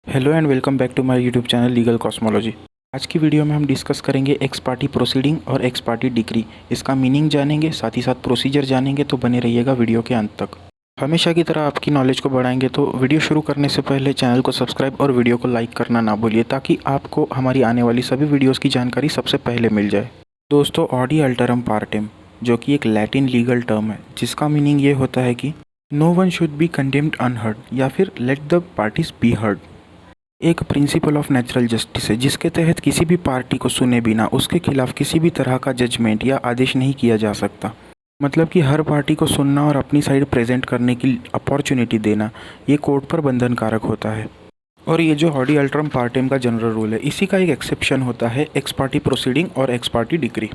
Hello and welcome back to my YouTube channel Legal Cosmology. आज की video में हम डिस्कस करेंगे एक्स पार्टी प्रोसीडिंग और एक्स पार्टी डिक्री। इसका मीनिंग जानेंगे, साथ ही साथ प्रोसीजर जानेंगे, तो बने रहिएगा वीडियो के अंत तक। हमेशा की तरह आपकी नॉलेज को बढ़ाएंगे, तो वीडियो शुरू करने से पहले चैनल को सब्सक्राइब और वीडियो को लाइक करना ना भूलिए, ताकि आपको हमारी आने वाली सभी वीडियोज़ की जानकारी सबसे पहले मिल जाए। दोस्तों, ऑडी अल्टरम पार्टेम जो कि एक लैटिन लीगल टर्म है, जिसका मीनिंग ये होता है कि no one should be condemned unheard, या फिर let the parties be heard. एक प्रिंसिपल ऑफ नेचुरल जस्टिस है, जिसके तहत किसी भी पार्टी को सुने बिना उसके खिलाफ किसी भी तरह का जजमेंट या आदेश नहीं किया जा सकता। मतलब कि हर पार्टी को सुनना और अपनी साइड प्रेजेंट करने की अपॉर्चुनिटी देना, ये कोर्ट पर बंधन कारक होता है। और ये जो ऑडी अल्टरम पार्टेम का जनरल रूल है, इसी का एक एक्सेप्शन होता है एक्स पार्टी प्रोसीडिंग और एक्स पार्टी डिक्री।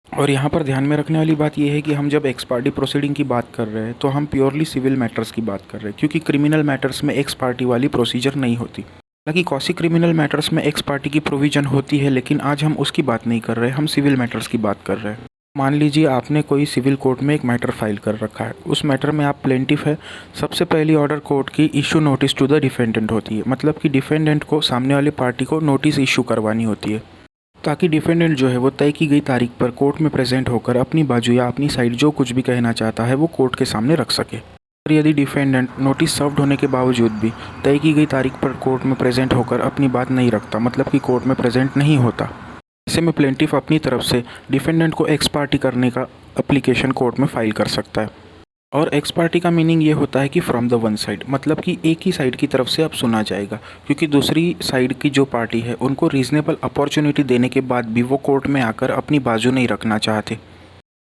और यहाँ पर ध्यान में रखने वाली बात यह है कि हम जब एक्स पार्टी प्रोसीडिंग की बात कर रहे हैं, तो हम प्योरली सिविल मैटर्स की बात कर रहे हैं, क्योंकि क्रिमिनल मैटर्स में एक्स पार्टी वाली प्रोसीजर नहीं होती। हालांकि कौसी क्रिमिनल मैटर्स में एक्स पार्टी की प्रोविजन होती है, लेकिन आज हम उसकी बात नहीं कर रहे, हम सिविल मैटर्स की बात कर रहे हैं। मान लीजिए आपने कोई सिविल कोर्ट में एक मैटर फाइल कर रखा है। उस मैटर में आप प्लेंटिफ है। सबसे पहली ऑर्डर कोर्ट की issue notice to the defendant होती है। मतलब कि डिफेंडेंट को, सामने वाली पार्टी को नोटिस इशू करवानी होती है, ताकि डिफेंडेंट जो है वो तय की गई तारीख पर कोर्ट में प्रेजेंट होकर अपनी बाजू या अपनी साइड जो कुछ भी कहना चाहता है वो कोर्ट के सामने रख सके। और यदि डिफेंडेंट नोटिस सर्व्ड होने के बावजूद भी तय की गई तारीख पर कोर्ट में प्रेजेंट होकर अपनी बात नहीं रखता, मतलब कि कोर्ट में प्रेजेंट नहीं होता, ऐसे में प्लेंटिफ अपनी तरफ से डिफेंडेंट को एक्स पार्टी करने का एप्लीकेशन कोर्ट में फाइल कर सकता है। और एक्स पार्टी का मीनिंग ये होता है कि फ्रॉम द वन साइड, मतलब कि एक ही साइड की तरफ से अब सुना जाएगा, क्योंकि दूसरी साइड की जो पार्टी है उनको रीजनेबल अपॉर्चुनिटी देने के बाद भी वो कोर्ट में आकर अपनी बाजू नहीं रखना चाहते।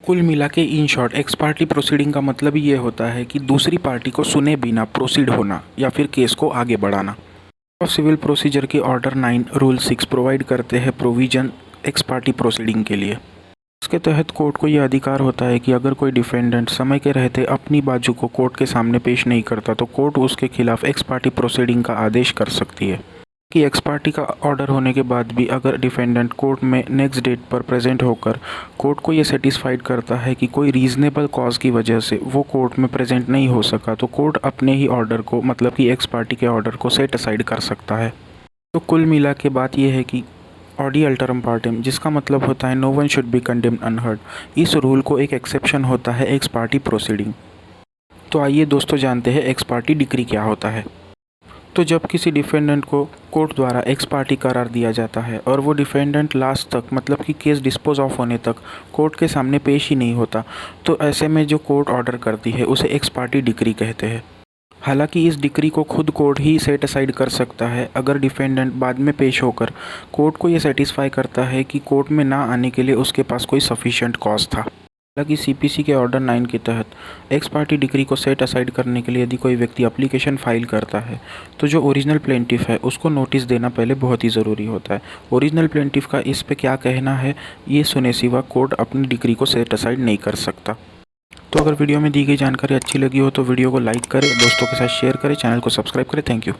कुल मिला के in short x party proceeding का मतलब ये होता है कि दूसरी पार्टी को सुने बिना प्रोसीड होना या फिर केस को आगे बढ़ाना। और सिविल प्रोसीजर के ऑर्डर 9 रूल 6 प्रोवाइड करते हैं प्रोविजन एक्स पार्टी प्रोसीडिंग के लिए। इसके तहत कोर्ट को यह अधिकार होता है कि अगर कोई डिफेंडेंट समय के रहते अपनी बाजू को कोर्ट के सामने पेश नहीं करता, तो कोर्ट उसके खिलाफ एक्स पार्टी प्रोसीडिंग का आदेश कर सकती है। कि एक्स पार्टी का ऑर्डर होने के बाद भी अगर डिफेंडेंट कोर्ट में नेक्स्ट डेट पर प्रेजेंट होकर कोर्ट को ये सेटिस्फाइड करता है कि कोई रीजनेबल कॉज की वजह से वो कोर्ट में प्रेजेंट नहीं हो सका, तो कोर्ट अपने ही ऑर्डर को, मतलब कि एक्स पार्टी के ऑर्डर को सेट असाइड कर सकता है। तो कुल मिला के बात यह है कि ऑडी अल्टरम पार्टेम, जिसका मतलब होता है no one should be condemned unheard, इस रूल को एक एक्सेप्शन होता है एक्स पार्टी प्रोसीडिंग। तो आइए दोस्तों जानते हैं एक्स पार्टी डिक्री क्या होता है। तो जब किसी डिफेंडेंट को कोर्ट द्वारा एक्स पार्टी करार दिया जाता है और वो डिफेंडेंट लास्ट तक, मतलब कि केस डिस्पोज ऑफ होने तक कोर्ट के सामने पेश ही नहीं होता, तो ऐसे में जो कोर्ट ऑर्डर करती है उसे एक्स पार्टी डिक्री कहते हैं। हालांकि इस डिक्री को खुद कोर्ट ही सेट असाइड कर सकता है, अगर डिफेंडेंट बाद में पेश होकर कोर्ट को ये सेटिस्फाई करता है कि कोर्ट में ना आने के लिए उसके पास कोई सफिशिएंट कॉज था। हालांकि सीपीसी के ऑर्डर 9 के तहत एक्स पार्टी डिक्री को सेट असाइड करने के लिए यदि कोई व्यक्ति एप्लीकेशन फाइल करता है, तो जो ओरिजिनल प्लेंटिफ है उसको नोटिस देना पहले बहुत ही ज़रूरी होता है। ओरिजिनल प्लेंटिफ का इस पे क्या कहना है ये सुने सिवा कोर्ट अपनी डिक्री को सेट असाइड नहीं कर सकता। तो अगर वीडियो में दी गई जानकारी अच्छी लगी हो तो वीडियो को लाइक करें, दोस्तों के साथ शेयर करें, चैनल को सब्सक्राइब करें। Thank you.